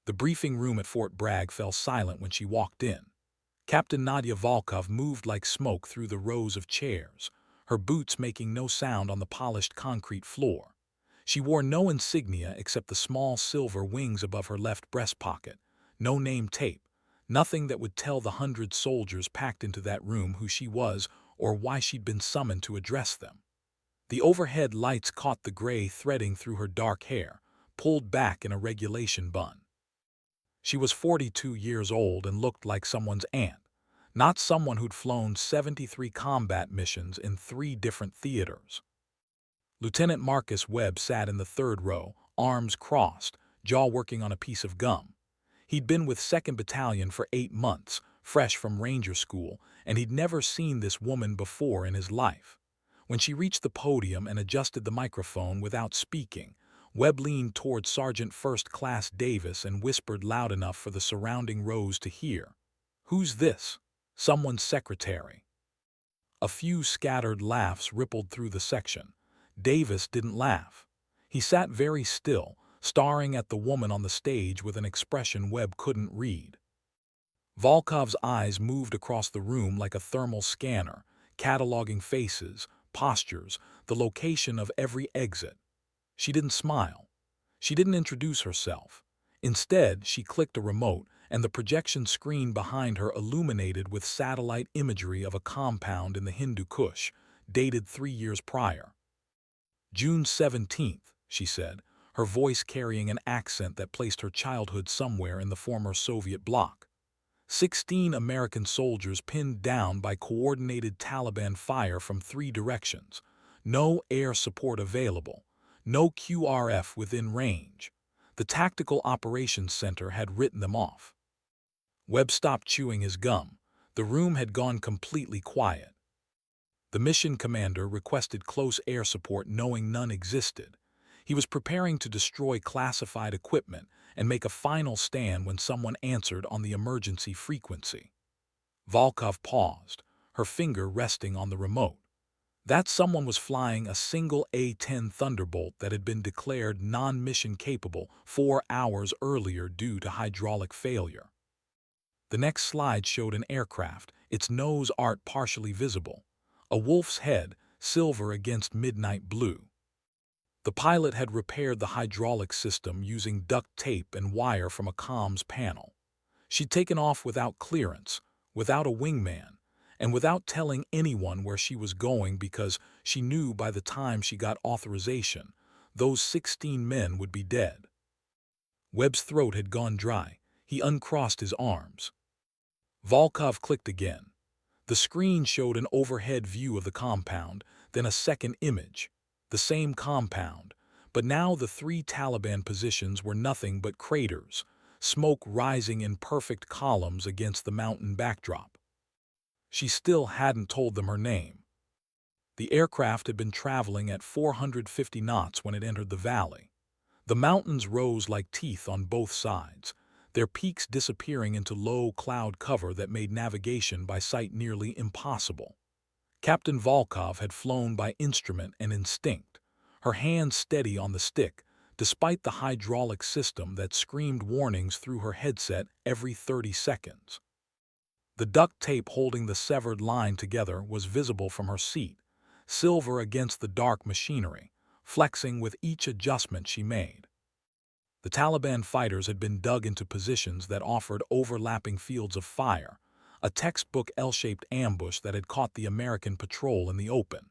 The briefing room at Fort Bragg fell silent when she walked in. Captain Nadia Volkov moved like smoke through the rows of chairs, her boots making no sound on the polished concrete floor. She wore no insignia except the small silver wings above her left breast pocket, no name tape, nothing that would tell the 100 soldiers packed into that room who she was or why she'd been summoned to address them. The overhead lights caught the gray threading through her dark hair, pulled back in a regulation bun. She was 42 years old and looked like someone's aunt, not someone who'd flown 73 combat missions in 3 different theaters. Lieutenant Marcus Webb sat in the third row, arms crossed, jaw working on a piece of gum. He'd been with 2nd Battalion for 8 months, fresh from Ranger School, and he'd never seen this woman before in his life. When she reached the podium and adjusted the microphone without speaking, Webb leaned toward Sergeant First Class Davis and whispered loud enough for the surrounding rows to hear. "Who's this? Someone's secretary." A few scattered laughs rippled through the section. Davis didn't laugh. He sat very still, staring at the woman on the stage with an expression Webb couldn't read. Volkov's eyes moved across the room like a thermal scanner, cataloging faces, postures, the location of every exit. She didn't smile. She didn't introduce herself. Instead, she clicked a remote, and the projection screen behind her illuminated with satellite imagery of a compound in the Hindu Kush, dated 3 years prior. "June 17th, she said, her voice carrying an accent that placed her childhood somewhere in the former Soviet bloc. 16 American soldiers pinned down by coordinated Taliban fire from 3 directions. No air support available. No QRF within range. The Tactical Operations Center had written them off." Webb stopped chewing his gum. The room had gone completely quiet. The mission commander requested close air support knowing none existed. He was preparing to destroy classified equipment and make a final stand when someone answered on the emergency frequency. Volkov paused, her finger resting on the remote. That someone was flying a single A-10 Thunderbolt that had been declared non-mission capable 4 hours earlier due to hydraulic failure. The next slide showed an aircraft, its nose art partially visible. A wolf's head, silver against midnight blue. The pilot had repaired the hydraulic system using duct tape and wire from a comms panel. She'd taken off without clearance, without a wingman, and without telling anyone where she was going because she knew by the time she got authorization, those 16 men would be dead. Webb's throat had gone dry. He uncrossed his arms. Volkov clicked again. The screen showed an overhead view of the compound, then a second image. The same compound, but now the 3 Taliban positions were nothing but craters, smoke rising in perfect columns against the mountain backdrop. She still hadn't told them her name. The aircraft had been traveling at 450 knots when it entered the valley. The mountains rose like teeth on both sides, their peaks disappearing into low cloud cover that made navigation by sight nearly impossible. Captain Volkov had flown by instrument and instinct, her hands steady on the stick, despite the hydraulic system that screamed warnings through her headset every 30 seconds. The duct tape holding the severed line together was visible from her seat, silver against the dark machinery, flexing with each adjustment she made. The Taliban fighters had been dug into positions that offered overlapping fields of fire, a textbook L-shaped ambush that had caught the American patrol in the open.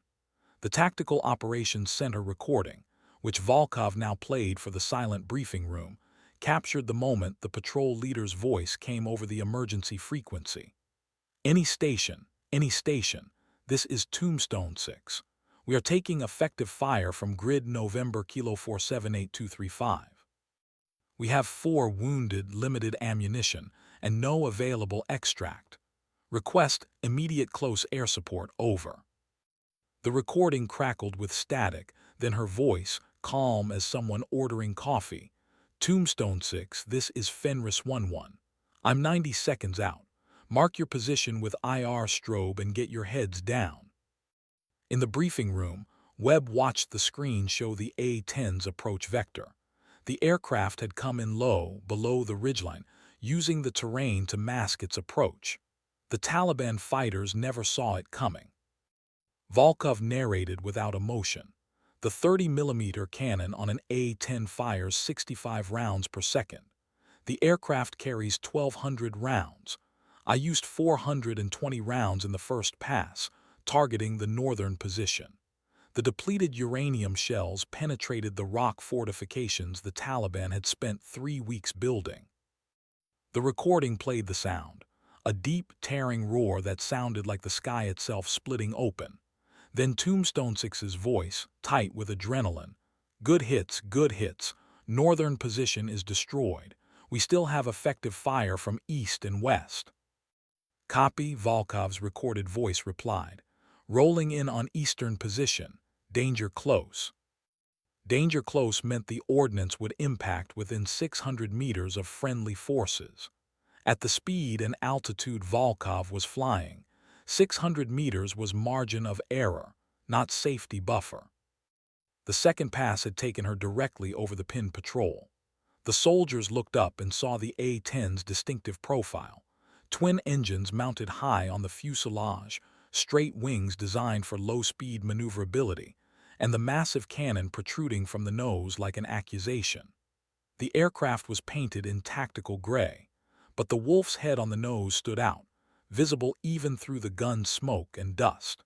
The Tactical Operations Center recording, which Volkov now played for the silent briefing room, captured the moment the patrol leader's voice came over the emergency frequency. Any station, this is Tombstone 6. We are taking effective fire from grid November Kilo 478235. We have 4 wounded, limited ammunition, and no available extract. Request immediate close air support, over. The recording crackled with static, then her voice, calm as someone ordering coffee. Tombstone 6, this is Fenris 11. I'm 90 seconds out. Mark your position with IR strobe and get your heads down. In the briefing room, Webb watched the screen show the A-10's approach vector. The aircraft had come in low, below the ridgeline, using the terrain to mask its approach. The Taliban fighters never saw it coming. Volkov narrated without emotion. The 30mm cannon on an A-10 fires 65 rounds per second. The aircraft carries 1,200 rounds. I used 420 rounds in the first pass, targeting the northern position. The depleted uranium shells penetrated the rock fortifications the Taliban had spent 3 weeks building. The recording played the sound, a deep, tearing roar that sounded like the sky itself splitting open. Then Tombstone Six's voice, tight with adrenaline. Good hits, northern position is destroyed. We still have effective fire from east and west. Copy, Volkov's recorded voice replied. Rolling in on eastern position. Danger close. Danger close meant the ordnance would impact within 600 meters of friendly forces. At the speed and altitude Volkov was flying, 600 meters was margin of error, not safety buffer. The second pass had taken her directly over the pinned patrol. The soldiers looked up and saw the A-10's distinctive profile. Twin engines mounted high on the fuselage, straight wings designed for low-speed maneuverability, and the massive cannon protruding from the nose like an accusation. The aircraft was painted in tactical gray, but the wolf's head on the nose stood out, visible even through the gun's smoke and dust.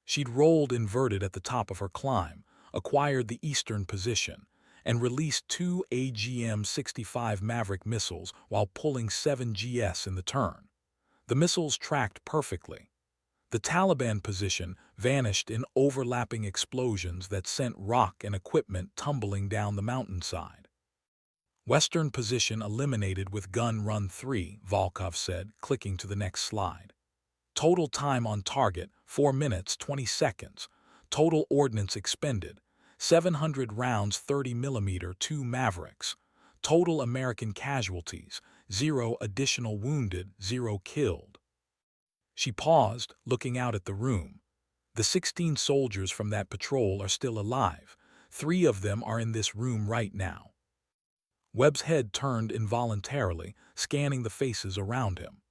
She'd rolled inverted at the top of her climb, acquired the eastern position, and released 2 AGM-65 Maverick missiles while pulling 7 GS in the turn. The missiles tracked perfectly. The Taliban position vanished in overlapping explosions that sent rock and equipment tumbling down the mountainside. Western position eliminated with gun run 3, Volkov said, clicking to the next slide. Total time on target, 4 minutes, 20 seconds. Total ordnance expended, 700 rounds 30mm 2 Mavericks. Total American casualties, 0 additional wounded, 0 killed. She paused, looking out at the room. The 16 soldiers from that patrol are still alive. 3 of them are in this room right now. Webb's head turned involuntarily, scanning the faces around him.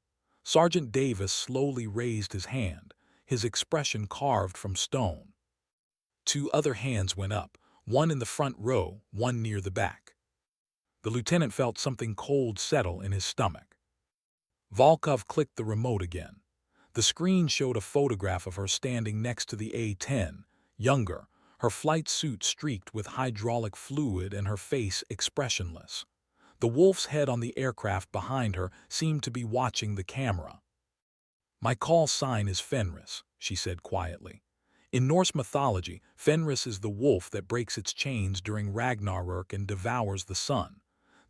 Sergeant Davis slowly raised his hand, his expression carved from stone. 2 other hands went up, one in the front row, one near the back. The lieutenant felt something cold settle in his stomach. Volkov clicked the remote again. The screen showed a photograph of her standing next to the A-10, younger, her flight suit streaked with hydraulic fluid and her face expressionless. The wolf's head on the aircraft behind her seemed to be watching the camera. My call sign is Fenris, she said quietly. In Norse mythology, Fenris is the wolf that breaks its chains during Ragnarök and devours the sun.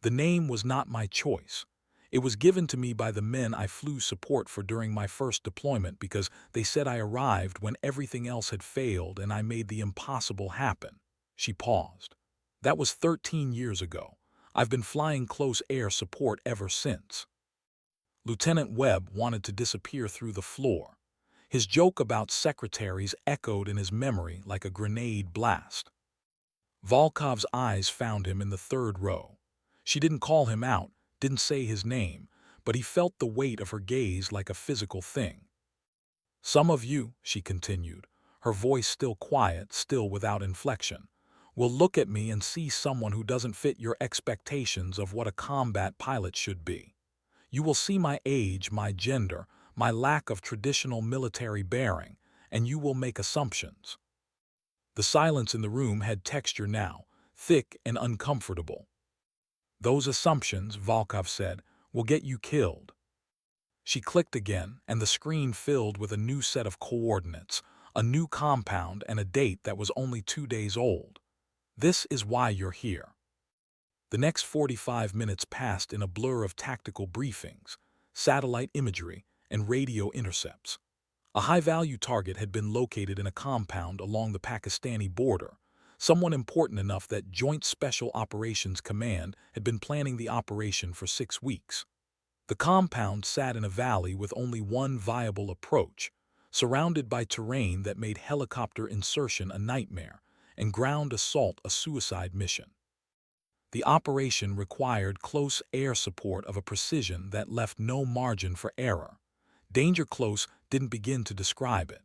The name was not my choice. It was given to me by the men I flew support for during my first deployment because they said I arrived when everything else had failed and I made the impossible happen. She paused. That was 13 years ago. I've been flying close air support ever since. Lieutenant Webb wanted to disappear through the floor. His joke about secretaries echoed in his memory like a grenade blast. Volkov's eyes found him in the third row. She didn't call him out, didn't say his name, but he felt the weight of her gaze like a physical thing. Some of you, she continued, her voice still quiet, still without inflection, will look at me and see someone who doesn't fit your expectations of what a combat pilot should be. You will see my age, my gender, my lack of traditional military bearing, and you will make assumptions. The silence in the room had texture now, thick and uncomfortable. Those assumptions, Volkov said, will get you killed. She clicked again, and the screen filled with a new set of coordinates, a new compound and a date that was only 2 days old. This is why you're here. The next 45 minutes passed in a blur of tactical briefings, satellite imagery, and radio intercepts. A high-value target had been located in a compound along the Pakistani border, someone important enough that Joint Special Operations Command had been planning the operation for 6 weeks. The compound sat in a valley with only one viable approach, surrounded by terrain that made helicopter insertion a nightmare and ground assault a suicide mission. The operation required close air support of a precision that left no margin for error. Danger close didn't begin to describe it.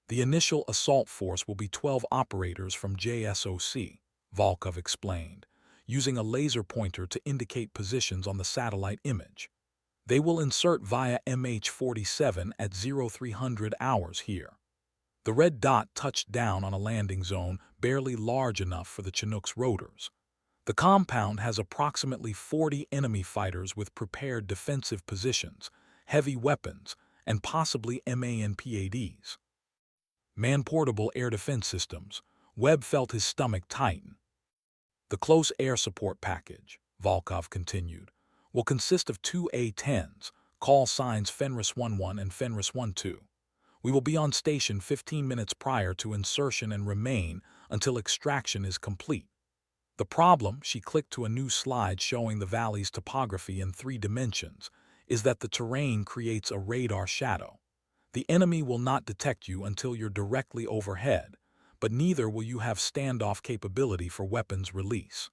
The initial assault force will be 12 operators from JSOC, Volkov explained, using a laser pointer to indicate positions on the satellite image. They will insert via MH47 at 0300 hours here. The red dot touched down on a landing zone barely large enough for the Chinook's rotors. The compound has approximately 40 enemy fighters with prepared defensive positions, heavy weapons, and possibly MANPADs. Man-portable air defense systems. Webb felt his stomach tighten. The close air support package, Volkov continued, will consist of two A-10s, call signs Fenris 11 and Fenris 12. We will be on station 15 minutes prior to insertion and remain until extraction is complete. The problem, she clicked to a new slide showing the valley's topography in 3 dimensions, is that the terrain creates a radar shadow. The enemy will not detect you until you're directly overhead, but neither will you have standoff capability for weapons release.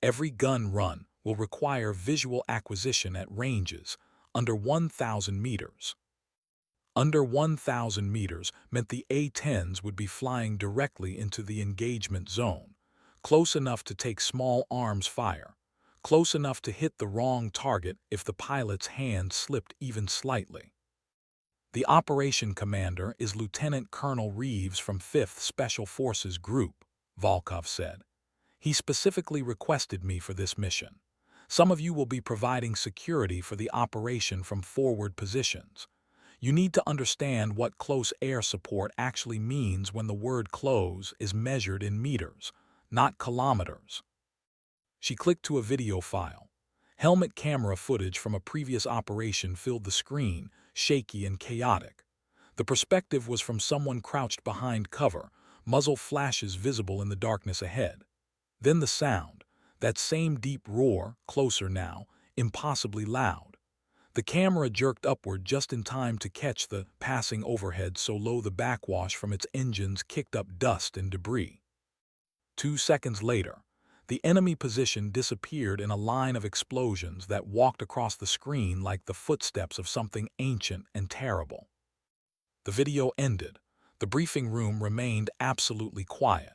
Every gun run will require visual acquisition at ranges under 1,000 meters. Under 1,000 meters meant the A-10s would be flying directly into the engagement zone, close enough to take small arms fire, close enough to hit the wrong target if the pilot's hand slipped even slightly. The operation commander is Lieutenant Colonel Reeves from 5th Special Forces Group, Volkov said. He specifically requested me for this mission. Some of you will be providing security for the operation from forward positions. You need to understand what close air support actually means when the word close is measured in meters, not kilometers. She clicked to a video file. Helmet camera footage from a previous operation filled the screen, shaky and chaotic. The perspective was from someone crouched behind cover, muzzle flashes visible in the darkness ahead. Then the sound, that same deep roar, closer now, impossibly loud. The camera jerked upward just in time to catch the passing overhead so low the backwash from its engines kicked up dust and debris. 2 seconds later, the enemy position disappeared in a line of explosions that walked across the screen like the footsteps of something ancient and terrible. The video ended. The briefing room remained absolutely quiet.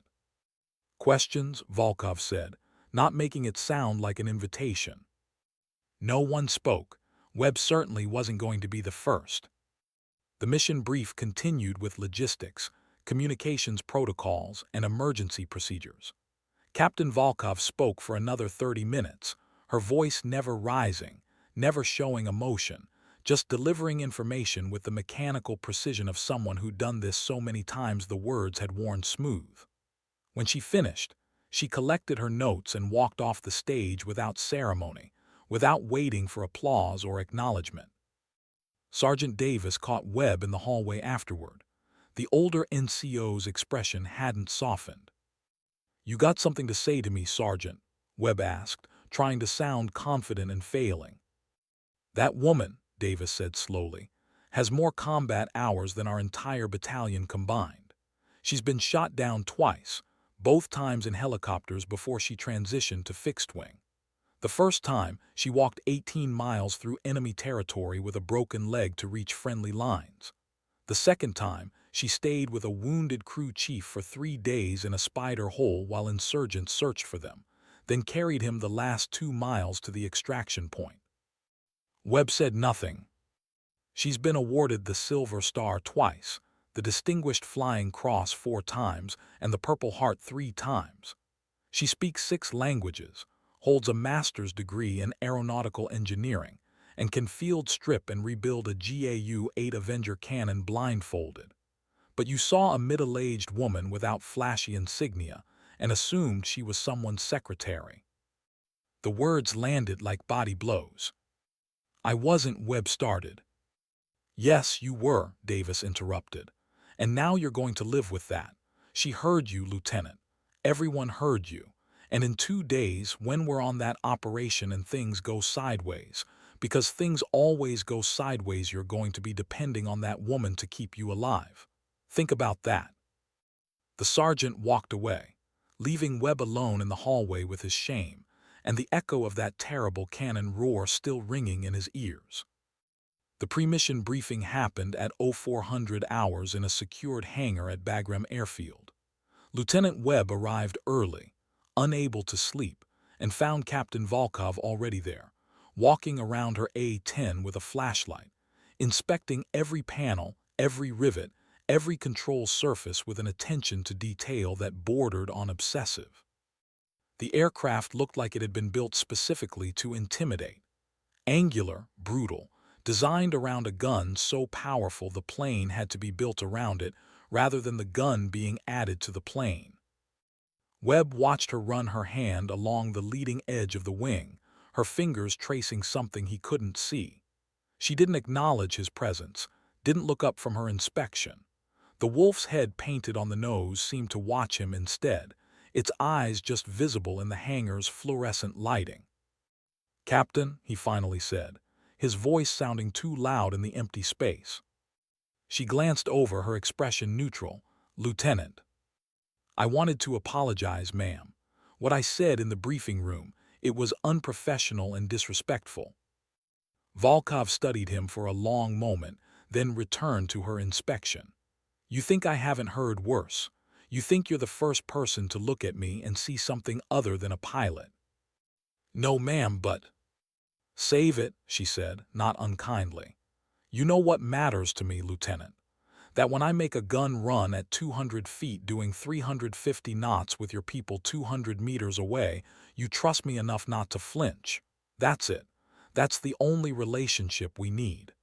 Questions, Volkov said, not making it sound like an invitation. No one spoke. Webb certainly wasn't going to be the first. The mission brief continued with logistics, communications protocols, and emergency procedures. Captain Volkov spoke for another 30 minutes, her voice never rising, never showing emotion, just delivering information with the mechanical precision of someone who'd done this so many times the words had worn smooth. When she finished, she collected her notes and walked off the stage without ceremony, without waiting for applause or acknowledgement. Sergeant Davis caught Webb in the hallway afterward. The older NCO's expression hadn't softened. "You got something to say to me, Sergeant?" Webb asked, trying to sound confident and failing. "That woman," Davis said slowly, "has more combat hours than our entire battalion combined. She's been shot down twice, both times in helicopters before she transitioned to fixed-wing. The first time, she walked 18 miles through enemy territory with a broken leg to reach friendly lines. The second time, she stayed with a wounded crew chief for 3 days in a spider hole while insurgents searched for them, then carried him the last 2 miles to the extraction point." Webb said nothing. "She's been awarded the Silver Star twice, the Distinguished Flying Cross 4 times, and the Purple Heart 3 times. She speaks 6 languages, holds a master's degree in aeronautical engineering, and can field strip and rebuild a GAU-8 Avenger cannon blindfolded. But you saw a middle-aged woman without flashy insignia and assumed she was someone's secretary." The words landed like body blows. "I wasn't," Webb started. "Yes, you were," Davis interrupted. "And now you're going to live with that. She heard you, Lieutenant. Everyone heard you. And in 2 days, when we're on that operation and things go sideways, because things always go sideways, you're going to be depending on that woman to keep you alive. Think about that." The sergeant walked away. leaving Webb alone in the hallway with his shame, and the echo of that terrible cannon roar still ringing in his ears. The pre-mission briefing happened at 0400 hours in a secured hangar at Bagram Airfield. Lieutenant Webb arrived early, unable to sleep, and found Captain Volkov already there, walking around her A-10 with a flashlight, inspecting every panel, every rivet, every control surface with an attention to detail that bordered on obsessive. The aircraft looked like it had been built specifically to intimidate. Angular, brutal, designed around a gun so powerful the plane had to be built around it rather than the gun being added to the plane. Webb watched her run her hand along the leading edge of the wing, her fingers tracing something he couldn't see. She didn't acknowledge his presence, didn't look up from her inspection. The wolf's head painted on the nose seemed to watch him instead, its eyes just visible in the hangar's fluorescent lighting. "Captain," he finally said, his voice sounding too loud in the empty space. She glanced over, her expression neutral. "Lieutenant, I wanted to apologize, ma'am. What I said in the briefing room, it was unprofessional and disrespectful." Volkov studied him for a long moment, then returned to her inspection. "You think I haven't heard worse? You think you're the first person to look at me and see something other than a pilot?" "No, ma'am, but—" "Save it," she said, not unkindly. "You know what matters to me, Lieutenant. That when I make a gun run at 200 feet doing 350 knots with your people 200 meters away, you trust me enough not to flinch. That's it. That's the only relationship we need."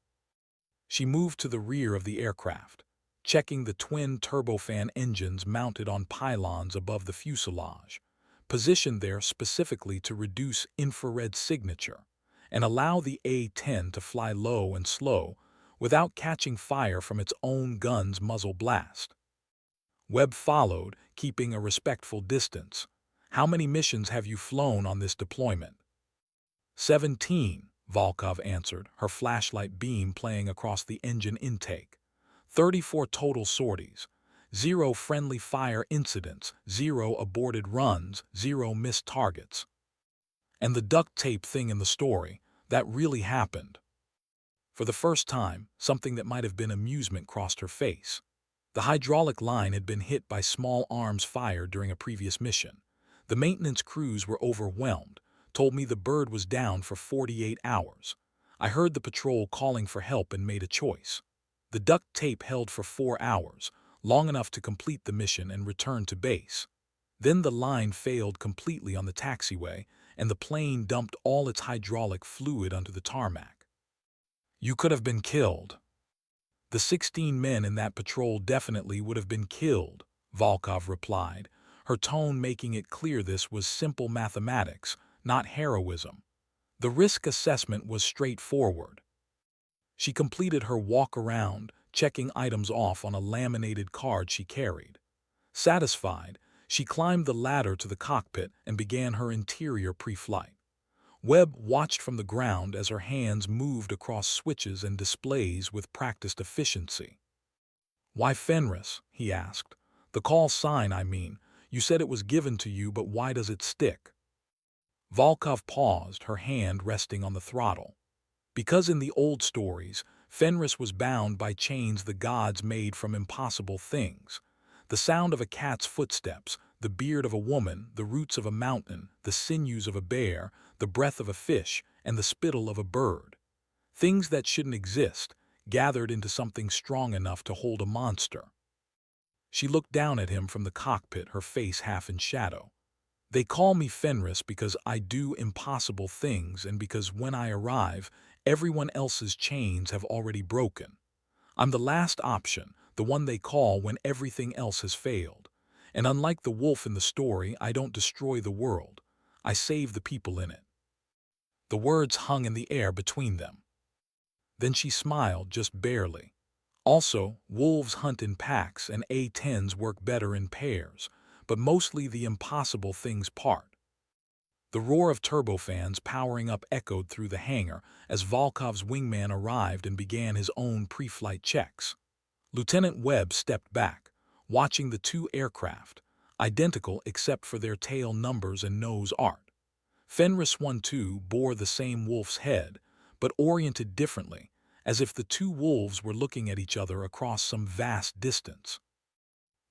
She moved to the rear of the aircraft, checking the twin turbofan engines mounted on pylons above the fuselage, positioned there specifically to reduce infrared signature and allow the A-10 to fly low and slow without catching fire from its own gun's muzzle blast. Webb followed, keeping a respectful distance. "How many missions have you flown on this deployment?" 17, Volkov answered, her flashlight beam playing across the engine intake. 34 total sorties. 0 friendly fire incidents, 0 aborted runs, 0 missed targets. "And the duct tape thing in the story, that really happened?" For the first time, something that might have been amusement crossed her face. The hydraulic line had been hit by small arms fired during a previous mission. The maintenance crews were overwhelmed, told me the bird was down for 48 hours. I heard the patrol calling for help and made a choice. The duct tape held for 4 hours, long enough to complete the mission and return to base. Then the line failed completely on the taxiway, and the plane dumped all its hydraulic fluid onto the tarmac. "You could have been killed." "The 16 men in that patrol definitely would have been killed," Volkov replied, her tone making it clear this was simple mathematics, not heroism. The risk assessment was straightforward. She completed her walk around, checking items off on a laminated card she carried. Satisfied, she climbed the ladder to the cockpit and began her interior pre-flight. Webb watched from the ground as her hands moved across switches and displays with practiced efficiency. "Why Fenris?" he asked. "The call sign, I mean. You said it was given to you, but why does it stick?" Volkov paused, her hand resting on the throttle. "Because in the old stories, Fenris was bound by chains the gods made from impossible things. The sound of a cat's footsteps, the beard of a woman, the roots of a mountain, the sinews of a bear, the breath of a fish, and the spittle of a bird. Things that shouldn't exist, gathered into something strong enough to hold a monster." She looked down at him from the cockpit, her face half in shadow. "They call me Fenris because I do impossible things and because when I arrive, everyone else's chains have already broken. I'm the last option, the one they call when everything else has failed. And unlike the wolf in the story, I don't destroy the world. I save the people in it." The words hung in the air between them. Then she smiled, just barely. "Also, wolves hunt in packs and A-10s work better in pairs, but mostly the impossible things part." The roar of turbofans powering up echoed through the hangar as Volkov's wingman arrived and began his own pre-flight checks. Lieutenant Webb stepped back, watching the two aircraft, identical except for their tail numbers and nose art. Fenris 1-2 bore the same wolf's head, but oriented differently, as if the two wolves were looking at each other across some vast distance.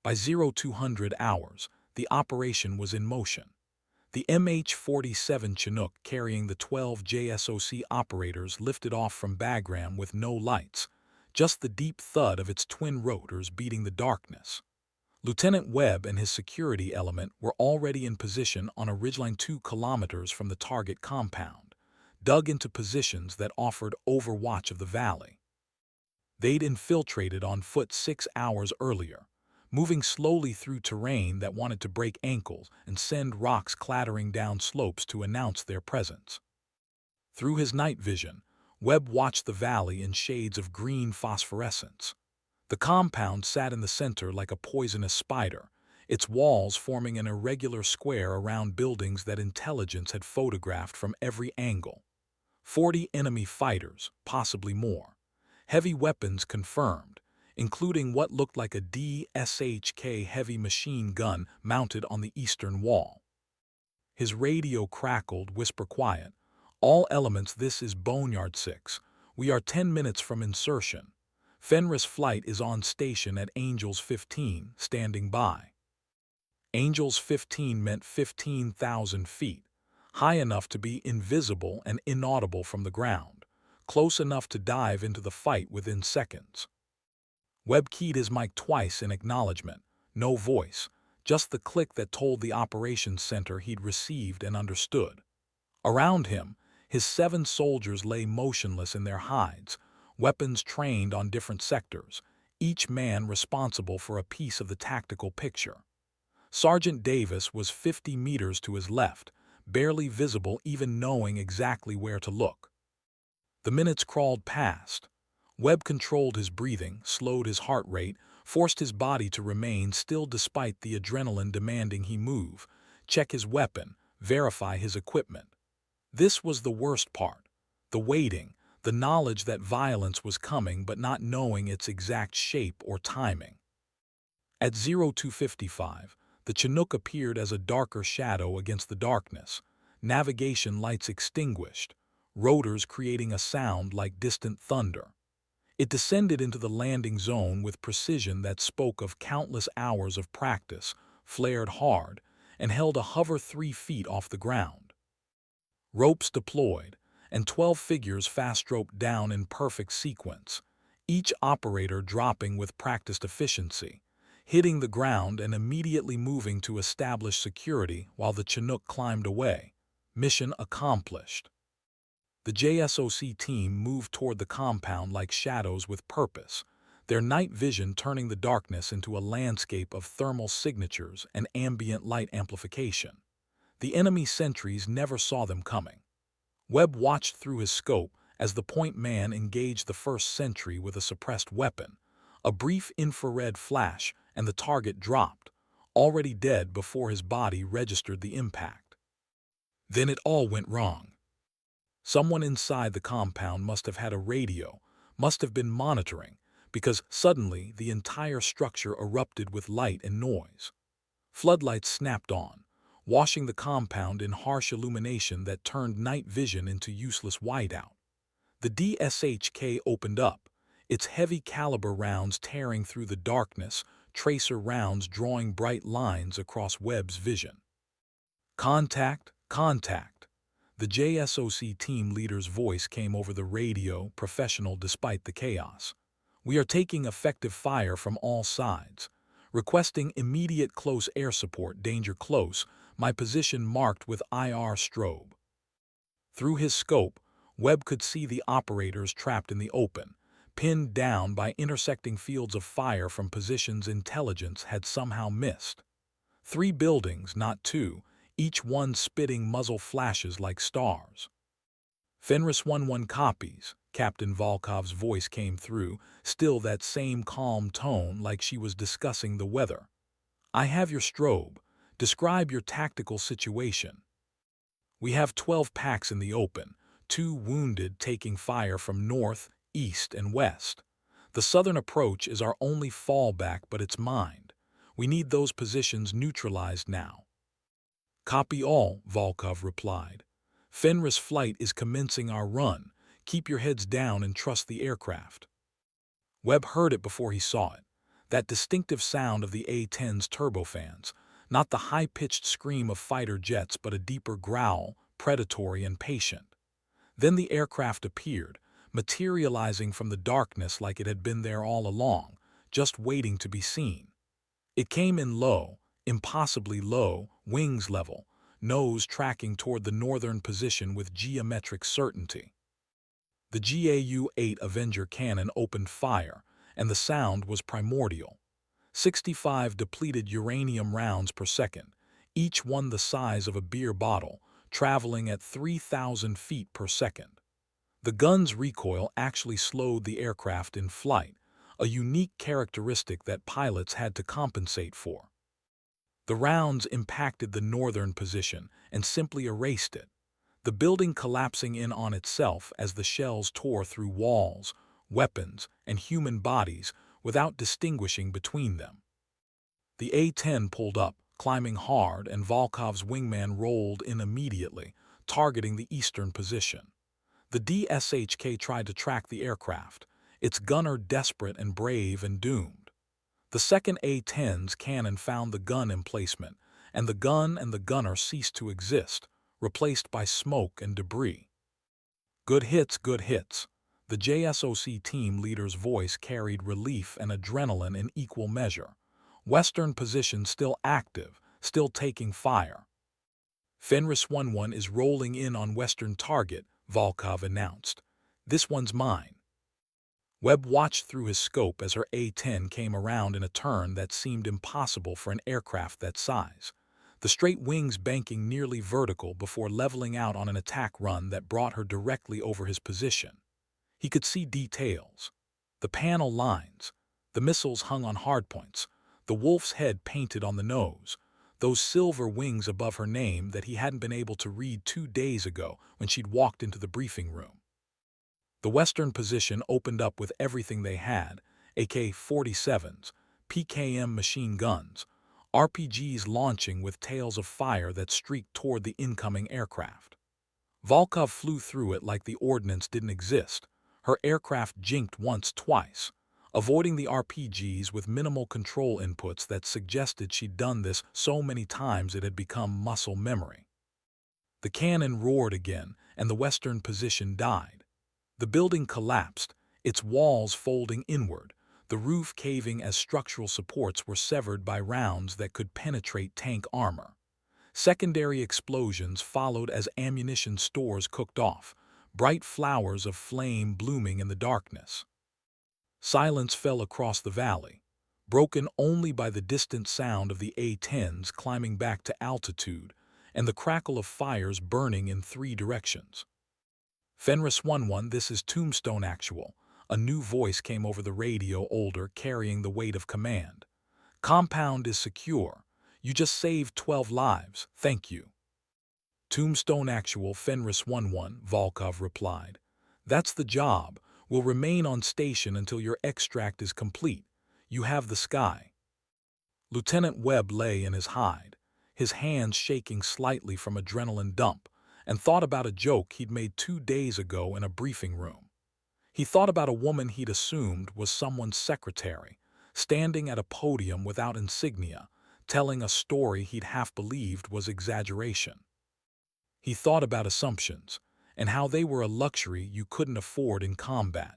By 0200 hours, the operation was in motion. The MH-47 Chinook carrying the 12 JSOC operators lifted off from Bagram with no lights, just the deep thud of its twin rotors beating the darkness. Lieutenant Webb and his security element were already in position on a ridgeline 2 kilometers from the target compound, dug into positions that offered overwatch of the valley. They'd infiltrated on foot 6 hours earlier, moving slowly through terrain that wanted to break ankles and send rocks clattering down slopes to announce their presence. Through his night vision, Webb watched the valley in shades of green phosphorescence. The compound sat in the center like a poisonous spider, its walls forming an irregular square around buildings that intelligence had photographed from every angle. 40 enemy fighters, possibly more. Heavy weapons confirmed, including what looked like a DSHK heavy machine gun mounted on the eastern wall. His radio crackled, whisper quiet. "All elements, this is Boneyard 6. We are 10 minutes from insertion. Fenris flight is on station at Angels 15, standing by." Angels 15 meant 15,000 feet, high enough to be invisible and inaudible from the ground, close enough to dive into the fight within seconds. Webb keyed his mic twice in acknowledgement. No voice, just the click that told the operations center he'd received and understood. Around him, his 7 soldiers lay motionless in their hides, weapons trained on different sectors, each man responsible for a piece of the tactical picture. Sergeant Davis was 50 meters to his left, barely visible even knowing exactly where to look. The minutes crawled past. Webb controlled his breathing, slowed his heart rate, forced his body to remain still despite the adrenaline demanding he move, check his weapon, verify his equipment. This was the worst part, the waiting, the knowledge that violence was coming but not knowing its exact shape or timing. At 0255, the Chinook appeared as a darker shadow against the darkness, navigation lights extinguished, rotors creating a sound like distant thunder. It descended into the landing zone with precision that spoke of countless hours of practice, flared hard, and held a hover 3 feet off the ground. Ropes deployed, and 12 figures fast-roped down in perfect sequence, each operator dropping with practiced efficiency, hitting the ground and immediately moving to establish security while the Chinook climbed away. Mission accomplished. The JSOC team moved toward the compound like shadows with purpose, their night vision turning the darkness into a landscape of thermal signatures and ambient light amplification. The enemy sentries never saw them coming. Webb watched through his scope as the point man engaged the first sentry with a suppressed weapon. A brief infrared flash and the target dropped, already dead before his body registered the impact. Then it all went wrong. Someone inside the compound must have had a radio, must have been monitoring, because suddenly the entire structure erupted with light and noise. Floodlights snapped on, washing the compound in harsh illumination that turned night vision into useless whiteout. The DSHK opened up, its heavy caliber rounds tearing through the darkness, tracer rounds drawing bright lines across Webb's vision. "Contact, contact." The JSOC team leader's voice came over the radio, professional despite the chaos. "We are taking effective fire from all sides. Requesting immediate close air support, danger close, my position marked with IR strobe." Through his scope, Webb could see the operators trapped in the open, pinned down by intersecting fields of fire from positions intelligence had somehow missed. 3 buildings, not 2, each one spitting muzzle flashes like stars. "Fenris 1-1 copies," Captain Volkov's voice came through, still that same calm tone like she was discussing the weather. "I have your strobe. Describe your tactical situation." "We have 12 packs in the open, 2 wounded taking fire from north, east, and west. The southern approach is our only fallback, but it's mined. We need those positions neutralized now. Copy all, Volkov replied. Fenris flight is commencing our run. Keep your heads down and trust the aircraft. Webb heard it before he saw it. That distinctive sound of the A-10's turbofans, not the high-pitched scream of fighter jets but a deeper growl, predatory and patient. Then the aircraft appeared, materializing from the darkness like it had been there all along, just waiting to be seen. It came in low, impossibly low, wings level, nose tracking toward the northern position with geometric certainty. The GAU-8 Avenger cannon opened fire, and the sound was primordial. 65 depleted uranium rounds per second, each one the size of a beer bottle, traveling at 3,000 feet per second. The gun's recoil actually slowed the aircraft in flight, a unique characteristic that pilots had to compensate for. The rounds impacted the northern position and simply erased it, the building collapsing in on itself as the shells tore through walls, weapons, and human bodies without distinguishing between them. The A-10 pulled up, climbing hard, and Volkov's wingman rolled in immediately, targeting the eastern position. The DSHK tried to track the aircraft, its gunner desperate and brave and doomed. The second A-10's cannon found the gun emplacement, and the gun and the gunner ceased to exist, replaced by smoke and debris. Good hits, good hits. The JSOC team leader's voice carried relief and adrenaline in equal measure. Western position still active, still taking fire. Fenris 1-1 is rolling in on western target, Volkov announced. This one's mine. Webb watched through his scope as her A-10 came around in a turn that seemed impossible for an aircraft that size, the straight wings banking nearly vertical before leveling out on an attack run that brought her directly over his position. He could see details. The panel lines, the missiles hung on hardpoints, the wolf's head painted on the nose, those silver wings above her name that he hadn't been able to read 2 days ago when she'd walked into the briefing room. The western position opened up with everything they had, AK-47s, PKM machine guns, RPGs launching with tails of fire that streaked toward the incoming aircraft. Volkov flew through it like the ordnance didn't exist. Her aircraft jinked once, twice, avoiding the RPGs with minimal control inputs that suggested she'd done this so many times it had become muscle memory. The cannon roared again, and the western position died. The building collapsed, its walls folding inward, the roof caving as structural supports were severed by rounds that could penetrate tank armor. Secondary explosions followed as ammunition stores cooked off, bright flowers of flame blooming in the darkness. Silence fell across the valley, broken only by the distant sound of the A-10s climbing back to altitude and the crackle of fires burning in 3 directions. Fenris 1-1, this is Tombstone Actual. A new voice came over the radio, older, carrying the weight of command. Compound is secure. You just saved 12 lives. Thank you. Tombstone Actual, Fenris 1-1, Volkov replied. That's the job. We'll remain on station until your extract is complete. You have the sky. Lieutenant Webb lay in his hide, his hands shaking slightly from adrenaline dump, and thought about a joke he'd made 2 days ago in a briefing room. He thought about a woman he'd assumed was someone's secretary, standing at a podium without insignia, telling a story he'd half believed was exaggeration. He thought about assumptions, and how they were a luxury you couldn't afford in combat.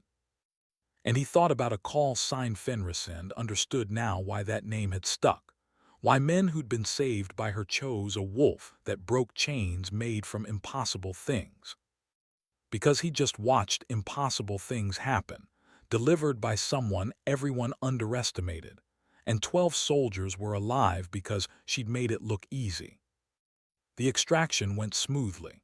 And he thought about a call sign Fenris and understood now why that name had stuck. Why men who'd been saved by her chose a wolf that broke chains made from impossible things. Because he just watched impossible things happen, delivered by someone everyone underestimated, and 12 soldiers were alive because she'd made it look easy. The extraction went smoothly.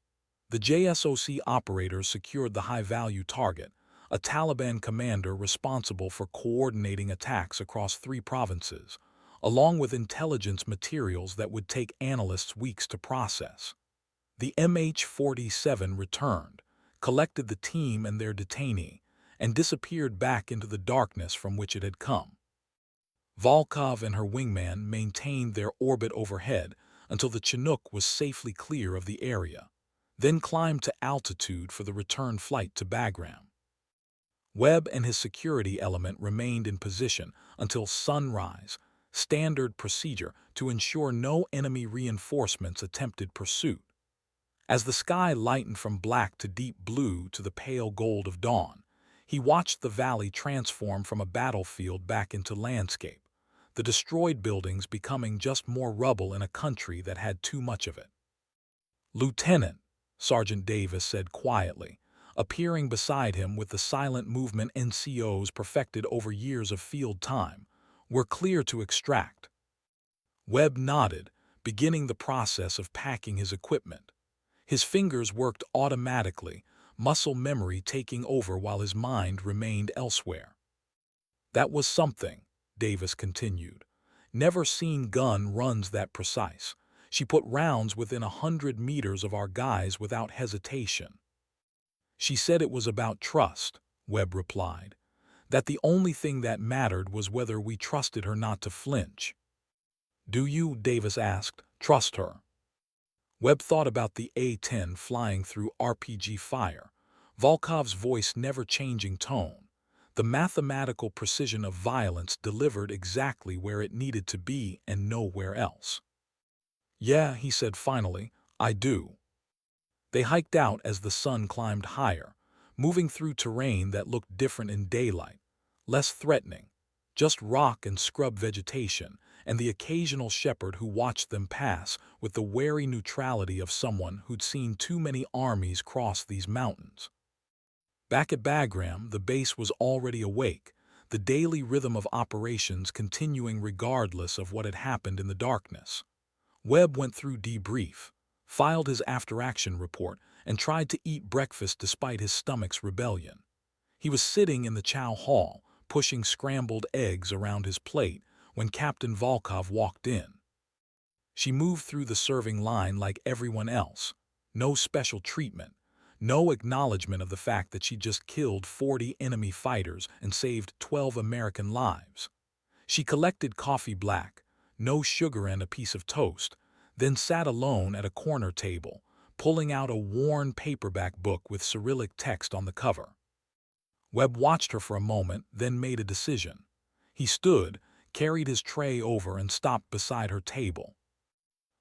The JSOC operators secured the high-value target, a Taliban commander responsible for coordinating attacks across 3 provinces, along with intelligence materials that would take analysts weeks to process. The MH-47 returned, collected the team and their detainee, and disappeared back into the darkness from which it had come. Volkov and her wingman maintained their orbit overhead until the Chinook was safely clear of the area, then climbed to altitude for the return flight to Bagram. Webb and his security element remained in position until sunrise, standard procedure to ensure no enemy reinforcements attempted pursuit. As the sky lightened from black to deep blue to the pale gold of dawn, he watched the valley transform from a battlefield back into landscape, the destroyed buildings becoming just more rubble in a country that had too much of it. "Lieutenant," Sergeant Davis said quietly, appearing beside him with the silent movement NCOs perfected over years of field time, "we're clear to extract." Webb nodded, beginning the process of packing his equipment. His fingers worked automatically, muscle memory taking over while his mind remained elsewhere. "That was something," Davis continued. "Never seen gun runs that precise. She put rounds within 100 meters of our guys without hesitation." "She said it was about trust," Webb replied. "That the only thing that mattered was whether we trusted her not to flinch." "Do you," Davis asked, "trust her?" Webb thought about the A-10 flying through RPG fire, Volkov's voice never changing tone, the mathematical precision of violence delivered exactly where it needed to be and nowhere else. "Yeah," he said finally, "I do." They hiked out as the sun climbed higher, moving through terrain that looked different in daylight, less threatening, just rock and scrub vegetation, and the occasional shepherd who watched them pass with the wary neutrality of someone who'd seen too many armies cross these mountains. Back at Bagram, the base was already awake, the daily rhythm of operations continuing regardless of what had happened in the darkness. Webb went through debrief, filed his after-action report, and tried to eat breakfast despite his stomach's rebellion. He was sitting in the chow hall, pushing scrambled eggs around his plate, when Captain Volkov walked in. She moved through the serving line like everyone else. No special treatment. No acknowledgement of the fact that she just killed 40 enemy fighters and saved 12 American lives. She collected coffee black, no sugar and a piece of toast, then sat alone at a corner table, pulling out a worn paperback book with Cyrillic text on the cover. Webb watched her for a moment, then made a decision. He stood, carried his tray over and stopped beside her table.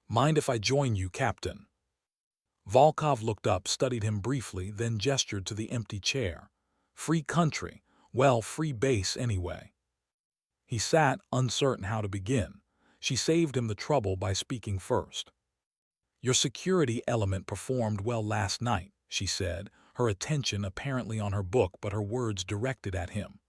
"Mind if I join you, Captain?" Volkov looked up, studied him briefly, then gestured to the empty chair. "Free country. Well, free base anyway." He sat, uncertain how to begin. She saved him the trouble by speaking first. "Your security element performed well last night," she said, her attention apparently on her book but her words directed at him.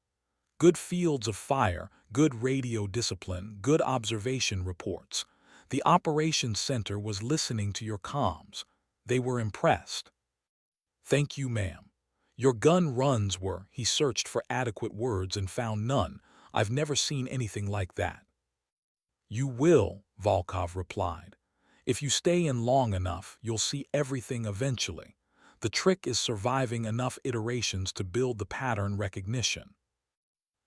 "Good fields of fire, good radio discipline, good observation reports. The operations center was listening to your comms. They were impressed." "Thank you, ma'am. Your gun runs were," he searched for adequate words and found none. "I've never seen anything like that." "You will," Volkov replied. "If you stay in long enough, you'll see everything eventually. The trick is surviving enough iterations to build the pattern recognition."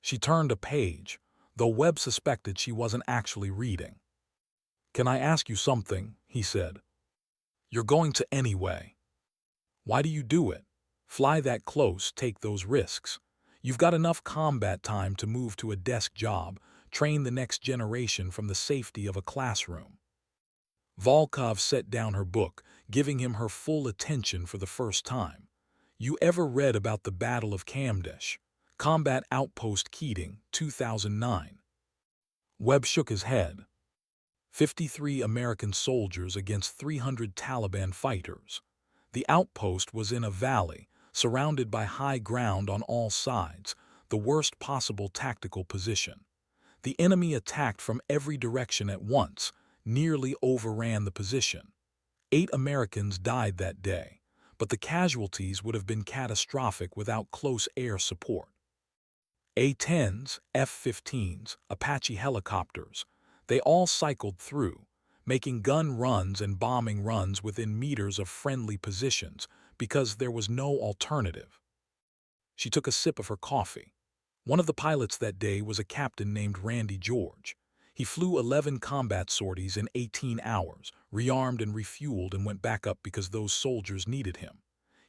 She turned a page, though Webb suspected she wasn't actually reading. "Can I ask you something?" he said. "You're going to anyway. Why do you do it? Fly that close, take those risks. You've got enough combat time to move to a desk job, train the next generation from the safety of a classroom." Volkov set down her book, giving him her full attention for the first time. "You ever read about the Battle of Kamdesh? Combat Outpost Keating, 2009. Webb shook his head. 53 American soldiers against 300 Taliban fighters. The outpost was in a valley, surrounded by high ground on all sides, the worst possible tactical position. The enemy attacked from every direction at once, nearly overran the position. 8 Americans died that day, but the casualties would have been catastrophic without close air support. A-10s, F-15s, Apache helicopters, they all cycled through, making gun runs and bombing runs within meters of friendly positions because there was no alternative." She took a sip of her coffee. One of the pilots that day was a captain named Randy George. He flew 11 combat sorties in 18 hours, rearmed and refueled, and went back up because those soldiers needed him.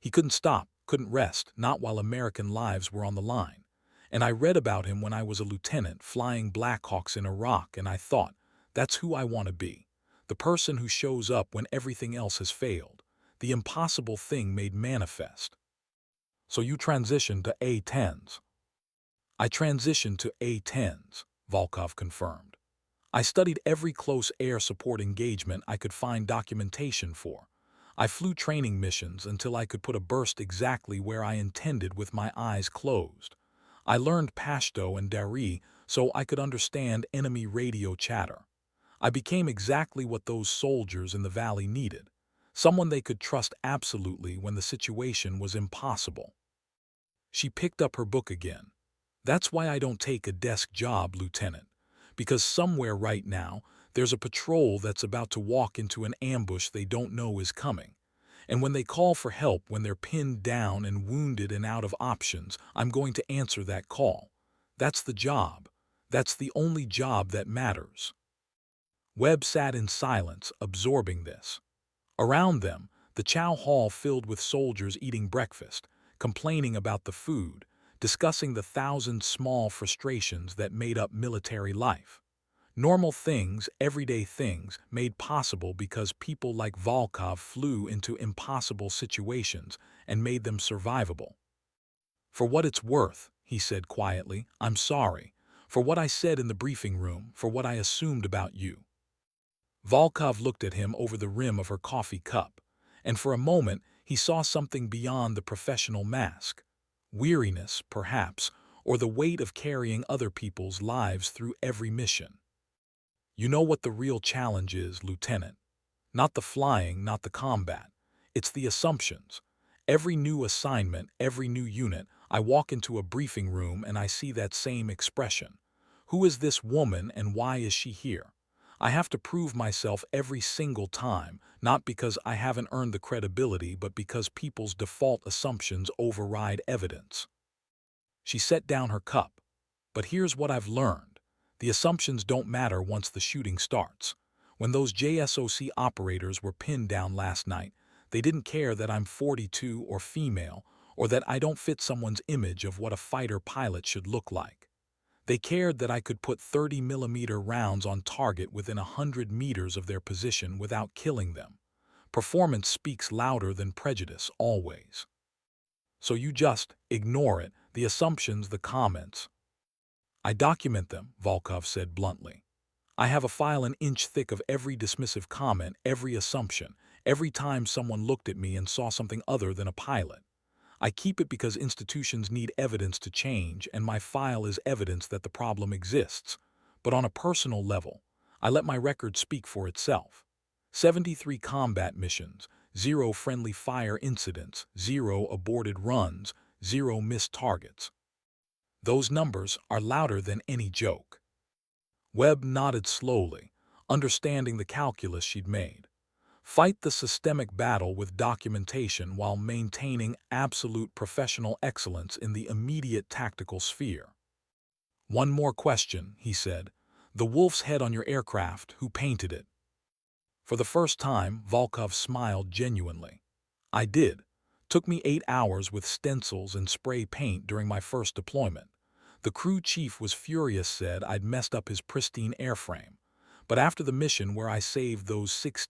He couldn't stop, couldn't rest, not while American lives were on the line. And I read about him when I was a lieutenant flying Blackhawks in Iraq, and I thought, that's who I want to be. The person who shows up when everything else has failed. The impossible thing made manifest. So you transitioned to A-10s. I transitioned to A-10s, Volkov confirmed. I studied every close air support engagement I could find documentation for. I flew training missions until I could put a burst exactly where I intended with my eyes closed. I learned Pashto and Dari so I could understand enemy radio chatter. I became exactly what those soldiers in the valley needed. Someone they could trust absolutely when the situation was impossible. She picked up her book again. That's why I don't take a desk job, Lieutenant. Because somewhere right now, there's a patrol that's about to walk into an ambush they don't know is coming. And when they call for help when they're pinned down and wounded and out of options, I'm going to answer that call. That's the job. That's the only job that matters. Webb sat in silence, absorbing this. Around them, the chow hall filled with soldiers eating breakfast, complaining about the food, discussing the thousand small frustrations that made up military life. Normal things, everyday things, made possible because people like Volkov flew into impossible situations and made them survivable. For what it's worth, he said quietly, I'm sorry. For what I said in the briefing room, for what I assumed about you. Volkov looked at him over the rim of her coffee cup, and for a moment he saw something beyond the professional mask. Weariness, perhaps, or the weight of carrying other people's lives through every mission. You know what the real challenge is, Lieutenant. Not the flying, not the combat. It's the assumptions. Every new assignment, every new unit, I walk into a briefing room and I see that same expression. Who is this woman and why is she here? I have to prove myself every single time, not because I haven't earned the credibility, but because people's default assumptions override evidence. She set down her cup. But here's what I've learned. The assumptions don't matter once the shooting starts. When those JSOC operators were pinned down last night, they didn't care that I'm 42 or female, or that I don't fit someone's image of what a fighter pilot should look like. They cared that I could put 30mm rounds on target within 100 meters of their position without killing them. Performance speaks louder than prejudice, always. So you just ignore it, the assumptions, the comments. I document them, Volkov said bluntly. I have a file an inch thick of every dismissive comment, every assumption, every time someone looked at me and saw something other than a pilot. I keep it because institutions need evidence to change, and my file is evidence that the problem exists. But on a personal level, I let my record speak for itself. 73 combat missions, 0 friendly fire incidents, 0 aborted runs, 0 missed targets. Those numbers are louder than any joke. Webb nodded slowly, understanding the calculus she'd made. Fight the systemic battle with documentation while maintaining absolute professional excellence in the immediate tactical sphere. One more question, he said. The wolf's head on your aircraft, who painted it? For the first time, Volkov smiled genuinely. I did. Took me 8 hours with stencils and spray paint during my first deployment. The crew chief was furious, said I'd messed up his pristine airframe. But after the mission where I saved those 6